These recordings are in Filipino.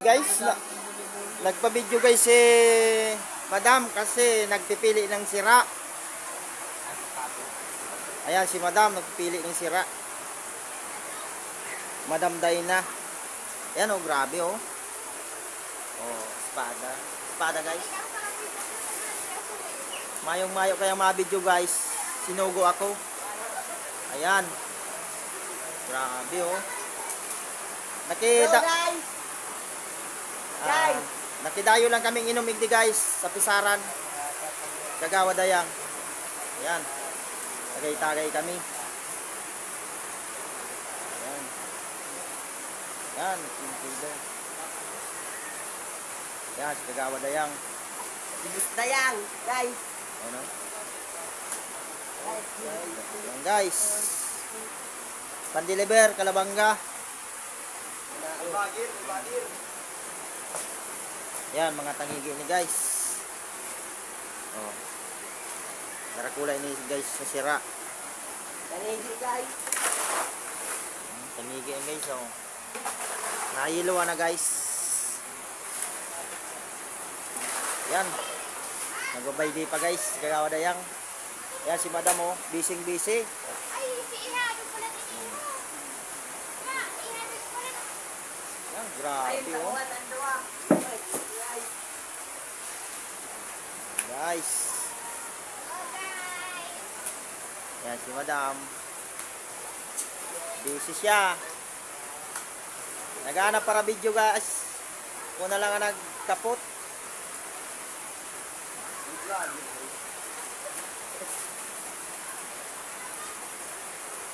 Guys, nagpa-video guys si Madam kasi nagpipili ng sira. Ayan si Madam nagpipili ng sira. Madam Dayna. Ayan oh, grabe oh. Oh, espada. Espada guys. Mayong-mayo kaya mga video guys. Sinugo ako. Ayan. Grabe oh. Nakita. Nakidayo lang kaming inom igdi guys sa pisaran. Kagawa dayang. Ayan. Tagay-tagay kami. Ayan. Ayan. Ayan. Kagawa dayang. Ibus dayang guys. Ano? Ayan guys. Pandeliver, Kalabanga. Yan, mga tangigi ni guys. Oh. Narakulay ni guys sa sira. Tangigi guys. Tangigi yan guys oh. Nahiluwa na guys. Yan. Nagbabay di pa guys. Kagawa dayang. Yan si Madam oh. Busy busy. Yan, grabe oh. Guys. Yan si Madam. Busy siya. Naghanap para video guys. Kung na lang ang nagkapot.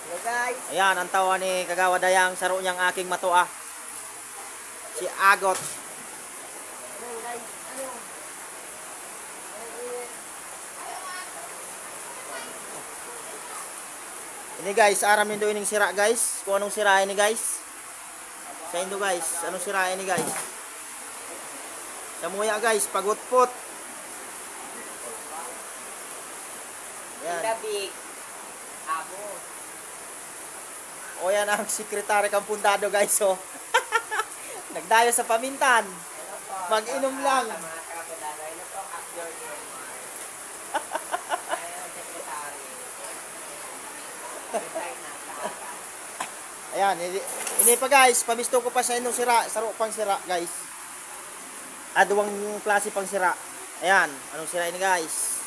Hello guys. Ayan, ang tawa ni Kagawa Dayang. Saro niyang aking matua. Si Agot. Hello guys. Ano? Ini guys, aram nindo ining sira guys. Kung anong sira ini guys. Sa indo guys, anong sira ini guys. Sa muya guys, pagutpot. Yan. Dabig. Abo. O yan ang sekretary kang pundado guys oh. Nagdayo sa pamintan. Mag-inom lang. Ayan, ini pa guys, pamisto ko pa sa inyo sira, saro pang sira guys. Aduwang klase pang sira. Ayan, anong sira ini guys?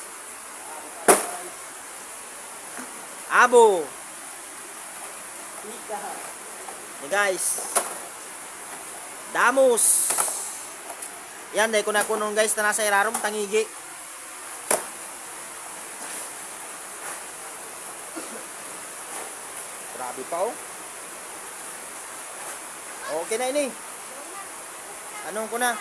Abo. Ini guys. Damos. Yan, dahil ko na kunon guys na nasa irarom, tangigi. Grabe pa oh. Okay na ini. Anong ko na?